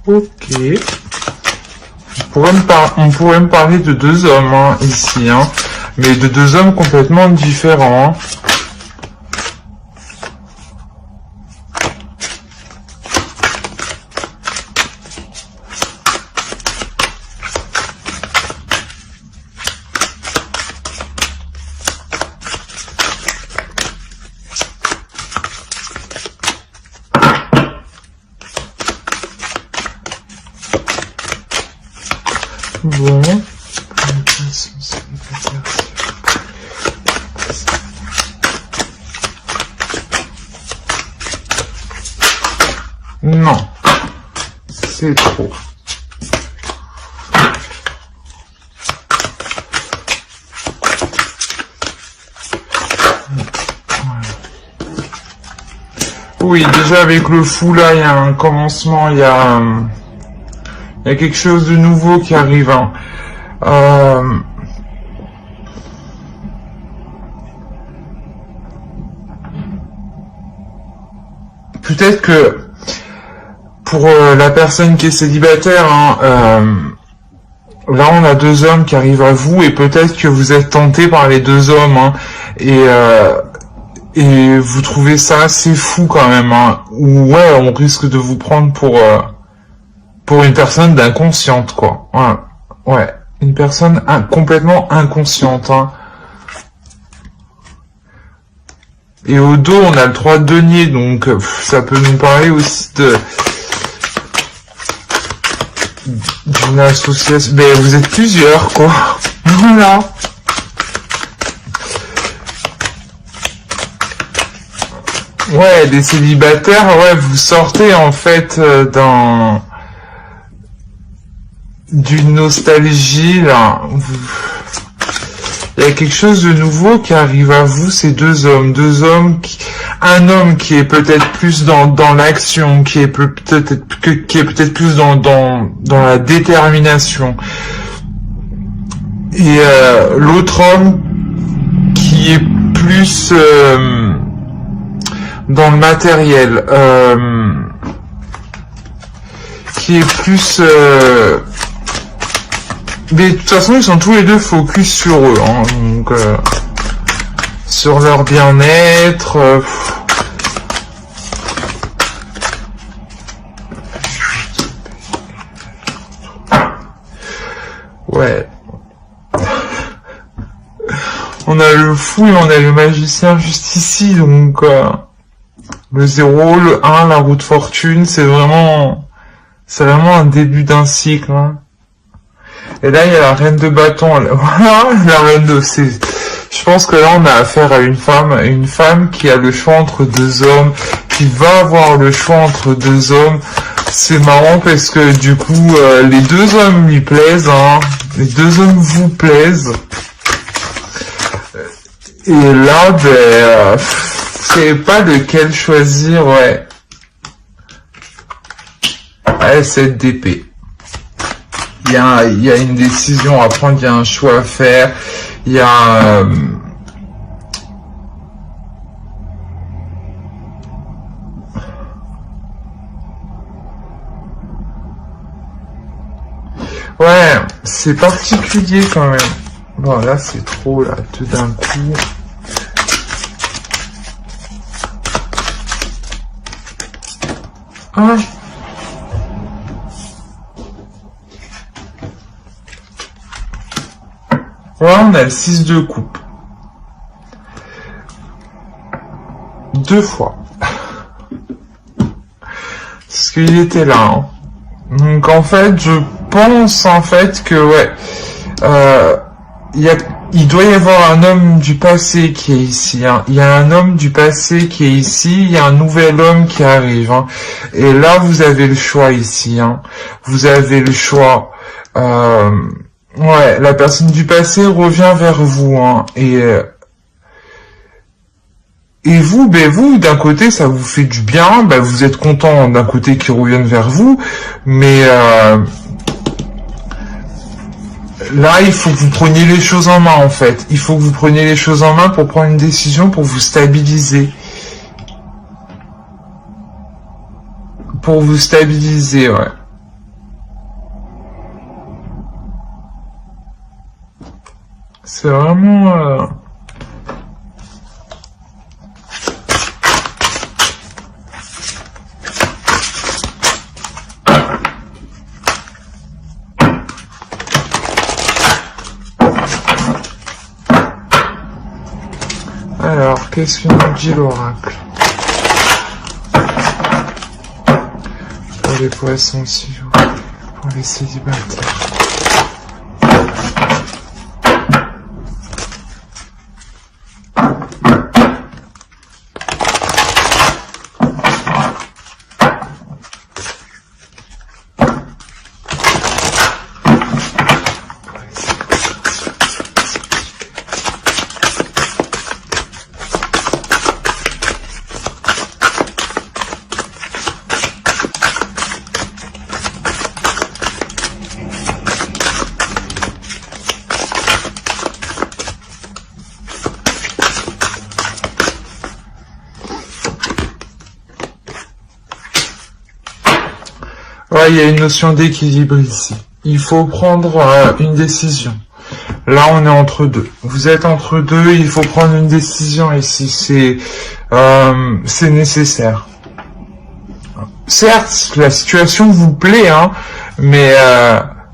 Ok. On pourrait me parler de deux hommes hein, ici, hein, mais de deux hommes complètement différents. Hein. Bon. Non. C'est trop. Oui, déjà avec le fou là, il y a un commencement, il y a quelque chose de nouveau qui arrive. Hein. Peut-être que pour la personne qui est célibataire, hein, là on a deux hommes qui arrivent à vous et peut-être que vous êtes tenté par les deux hommes hein, et vous trouvez ça assez fou quand même. Hein, ou ouais, on risque de vous prendre pour une personne d'inconsciente, quoi. Ouais, une personne complètement inconsciente. Hein. Et au dos, on a le 3 de denier, donc ça peut nous parler aussi d'une association. Mais vous êtes plusieurs, quoi. Voilà. Ouais, des célibataires, ouais, vous sortez en fait d'une nostalgie là. Il y a quelque chose de nouveau qui arrive à vous, ces deux hommes, un homme qui est peut-être plus dans l'action, qui est peut-être plus dans la détermination, et l'autre homme qui est plus dans le matériel, qui est plus mais de toute façon ils sont tous les deux focus sur eux hein, donc sur leur bien-être ouais, on a le fou et on a le magicien juste ici, donc le 0, le 1, la roue de fortune, c'est vraiment un début d'un cycle. Hein. Et là, il y a la reine de bâton. Voilà, la reine de... Je pense que là, on a affaire à une femme qui a le choix entre deux hommes, qui va avoir le choix entre deux hommes. C'est marrant parce que du coup, les deux hommes lui plaisent. Hein. Les deux hommes vous plaisent. Et là, ben... vous savez pas lequel choisir, ouais. Ouais, cette d'épée. Il y a une décision à prendre, il y a un choix à faire, il y a... Ouais, c'est particulier quand même. Bon, là, c'est trop, là, tout d'un coup... Ah. Voilà, on a le 6 de coupe. 2 fois. Parce qu'il était là. Hein. Donc en fait, je pense en fait que ouais, il doit y avoir un homme du passé qui est ici. Hein. Il y a un homme du passé qui est ici. Il y a un nouvel homme qui arrive. Hein. Et là, vous avez le choix ici. Hein. Vous avez le choix. Ouais, la personne du passé revient vers vous. Hein. Et vous, ben vous, d'un côté, ça vous fait du bien. Ben vous êtes content d'un côté qu'ils reviennent vers vous, mais là, il faut que vous preniez les choses en main, en fait. Il faut que vous preniez les choses en main pour prendre une décision, pour vous stabiliser. Pour vous stabiliser, ouais. C'est vraiment... Alors, qu'est-ce que nous dit l'oracle? Pour les poissons aussi, pour les célibataires. Ouais, il y a une notion d'équilibre ici. Il faut prendre une décision. Là, on est entre deux. Vous êtes entre deux, il faut prendre une décision ici. C'est nécessaire. Certes, la situation vous plaît, hein, mais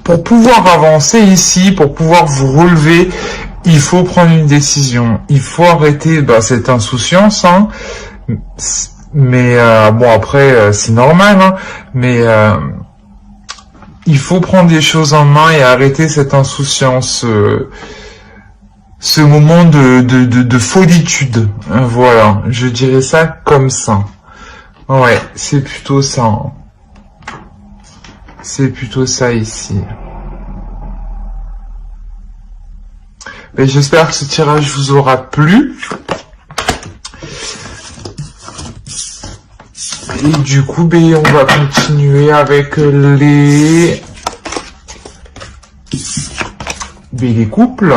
pour pouvoir avancer ici, pour pouvoir vous relever, il faut prendre une décision. Il faut arrêter cette insouciance, hein. Mais bon, après c'est normal, hein, mais il faut prendre des choses en main et arrêter cette insouciance, ce moment de folitude. Voilà, je dirais ça comme ça. Ouais, c'est plutôt ça. Hein. C'est plutôt ça ici. Et j'espère que ce tirage vous aura plu. Et du coup, on va continuer avec les couples.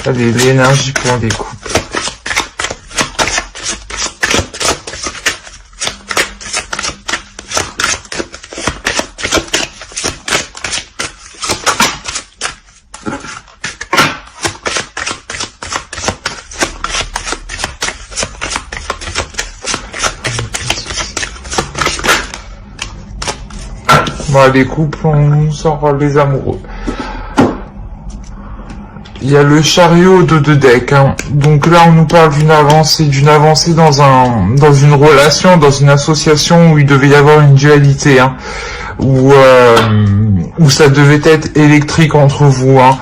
Allez, l'énergie pour les couples. Bon, les couples, on sort les amoureux. Il y a le chariot de deux decks. Hein. Donc là, on nous parle d'une avancée dans une relation, dans une association où il devait y avoir une dualité, hein, où ça devait être électrique entre vous, hein,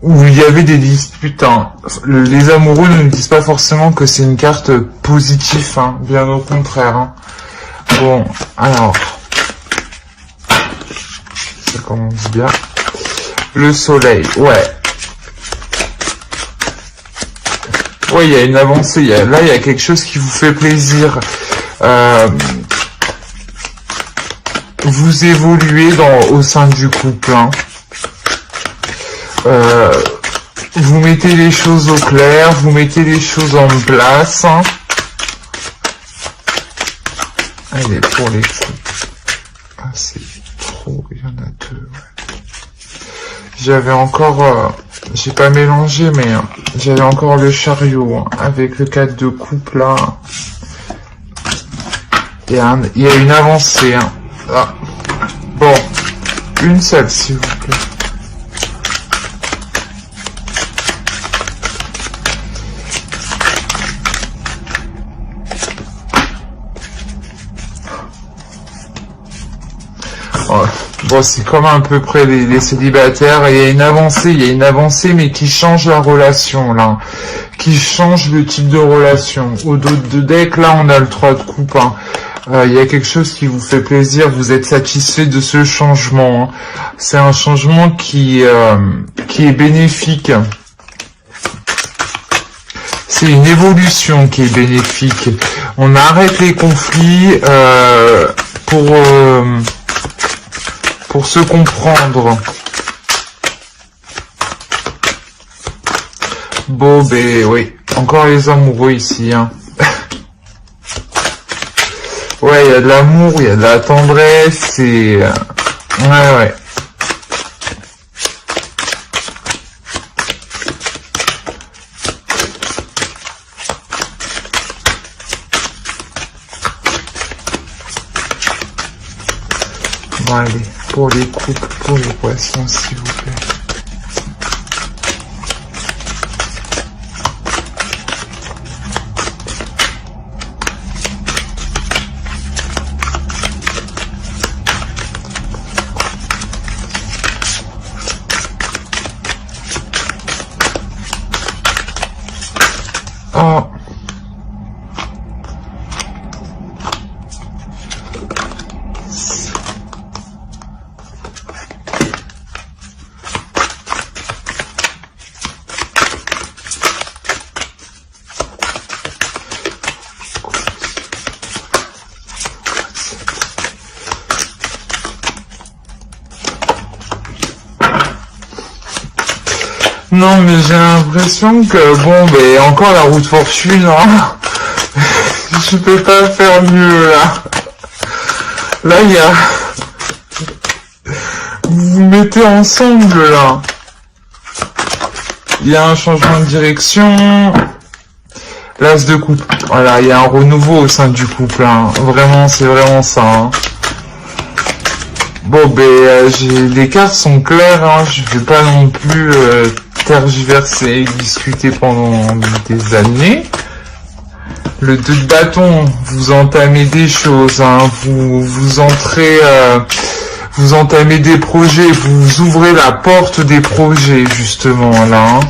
où il y avait des disputes. Hein. Les amoureux ne nous disent pas forcément que c'est une carte positive, hein, bien au contraire. Hein. Bon, alors, ça commence bien. Le soleil, ouais. Ouais, il y a une avancée. Là, il y a quelque chose qui vous fait plaisir. Vous évoluez au sein du couple. Hein. Vous mettez les choses au clair, vous mettez les choses en place. Hein. Allez, pour les couples. Ah, c'est trop, il y en a deux. Ouais. J'avais encore, j'ai pas mélangé, mais j'avais encore le chariot, hein, avec le 4 de coupe, là. Il y a une avancée, hein. Ah. Bon, une seule, s'il vous plaît. Bon, c'est comme à peu près les célibataires, il y a une avancée, mais qui change la relation, là, qui change le type de relation. Au dos de deck, là, on a le 3 de coupe, hein. Il y a quelque chose qui vous fait plaisir, vous êtes satisfait de ce changement, hein. C'est un changement qui est bénéfique. C'est une évolution qui est bénéfique. On arrête les conflits pour se comprendre. Bon, oui. Encore les amoureux ici, hein. Ouais, il y a de l'amour, il y a de la tendresse, et... ouais. Bon, allez, pour les couples, pour les poissons, s'il vous plaît. Oh. Non, mais j'ai l'impression que, bon, mais encore la roue de fortune, hein. Je peux pas faire mieux, là. Là, il y a... Vous vous mettez ensemble, là. Il y a un changement de direction. L'as de coupe. Voilà, il y a un renouveau au sein du couple, hein. Vraiment, c'est vraiment ça, hein. Bon, ben, les cartes sont claires, hein. Je vais pas non plus tergiverser et discuter pendant des années. Le 2 de bâton, vous entamez des choses, hein. Vous entrez, vous entamez des projets, vous ouvrez la porte des projets, justement, là, hein.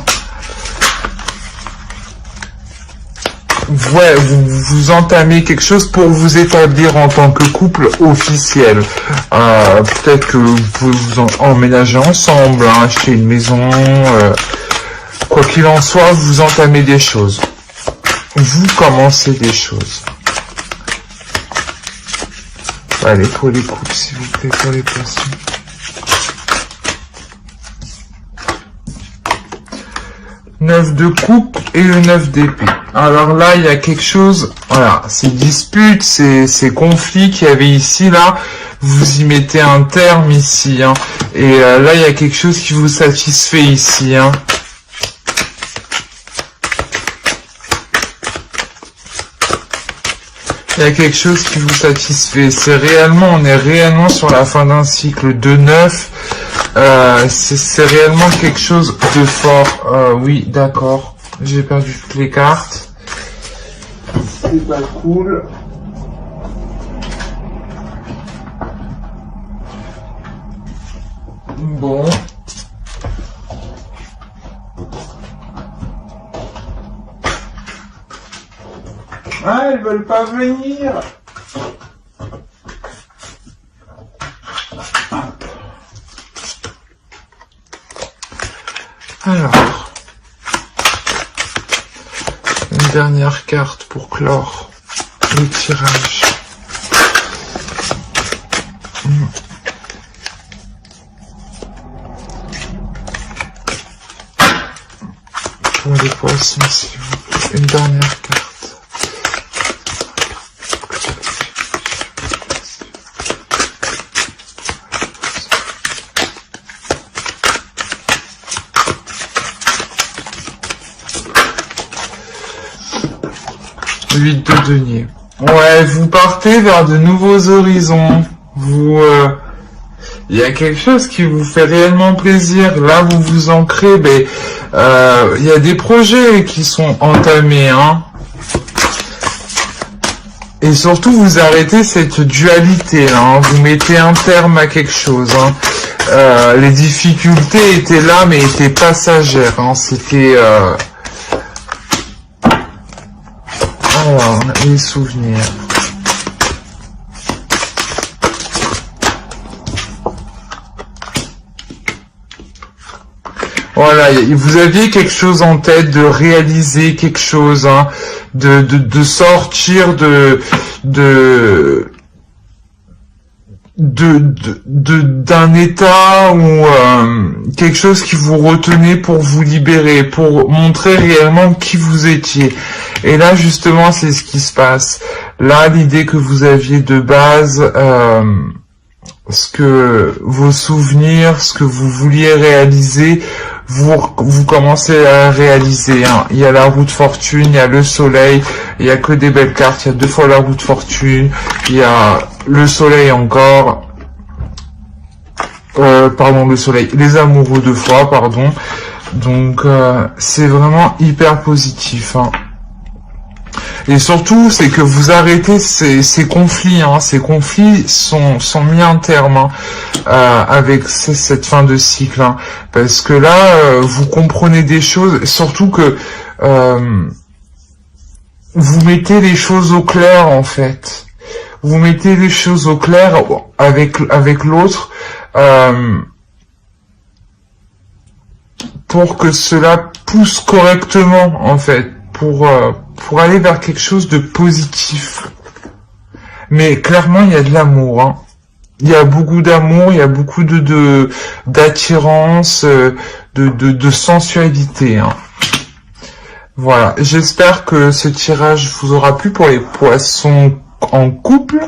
Ouais, vous entamez quelque chose pour vous établir en tant que couple officiel. Peut-être que vous pouvez vous emménager ensemble, hein, acheter une maison. Quoi qu'il en soit, vous entamez des choses. Vous commencez des choses. Allez, pour les couples, s'il vous plaît, pour les poissons. Neuf de coupe et le 9 d'épée. Alors là, il y a quelque chose, voilà, ces disputes, ces conflits qu'il y avait ici, là, vous y mettez un terme ici, hein. Et là, il y a quelque chose qui vous satisfait ici, hein. Il y a quelque chose qui vous satisfait. C'est réellement, on est réellement sur la fin d'un cycle de 9. C'est réellement quelque chose de fort. Oui, d'accord. J'ai perdu toutes les cartes. C'est pas cool. Bon. Ah, elles veulent pas venir. Alors, une dernière carte pour clore le tirage. Pour les poissons, s'il vous plaît, une dernière carte. Huit de denier. Ouais, vous partez vers de nouveaux horizons. Il y a quelque chose qui vous fait réellement plaisir. Là, vous vous ancrez. Mais il y a des projets qui sont entamés, hein. Et surtout, vous arrêtez cette dualité, là, hein. Vous mettez un terme à quelque chose, hein. Les difficultés étaient là, mais étaient passagères, hein. C'était alors, les souvenirs. Voilà, vous aviez quelque chose en tête, de réaliser quelque chose, hein, de sortir d'un état ou quelque chose qui vous retenait pour vous libérer, pour montrer réellement qui vous étiez. Et là, justement, c'est ce qui se passe. Là, l'idée que vous aviez de base, vos souvenirs, ce que vous vouliez réaliser, vous commencez à réaliser, hein. Il y a la roue de fortune, il y a le soleil, il y a que des belles cartes, il y a 2 fois la roue de fortune, il y a le soleil encore. pardon, le soleil, les amoureux de foi, pardon. Donc, c'est vraiment hyper positif, hein. Et surtout, c'est que vous arrêtez ces conflits, hein. Ces conflits sont mis un terme, hein, avec cette fin de cycle, hein. Parce que là, vous comprenez des choses, surtout que vous mettez les choses au clair, en fait. Vous mettez les choses au clair avec l'autre, pour que cela pousse correctement, en fait, pour aller vers quelque chose de positif. Mais clairement, il y a de l'amour, hein. Il y a beaucoup d'amour, il y a beaucoup d'attirance, de sensualité, hein. Voilà, j'espère que ce tirage vous aura plu pour les poissons en couple.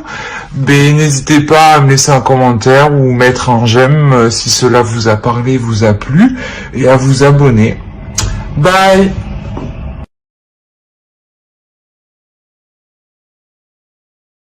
Mais n'hésitez pas à me laisser un commentaire ou mettre un j'aime si cela vous a parlé, vous a plu, et à vous abonner. Bye!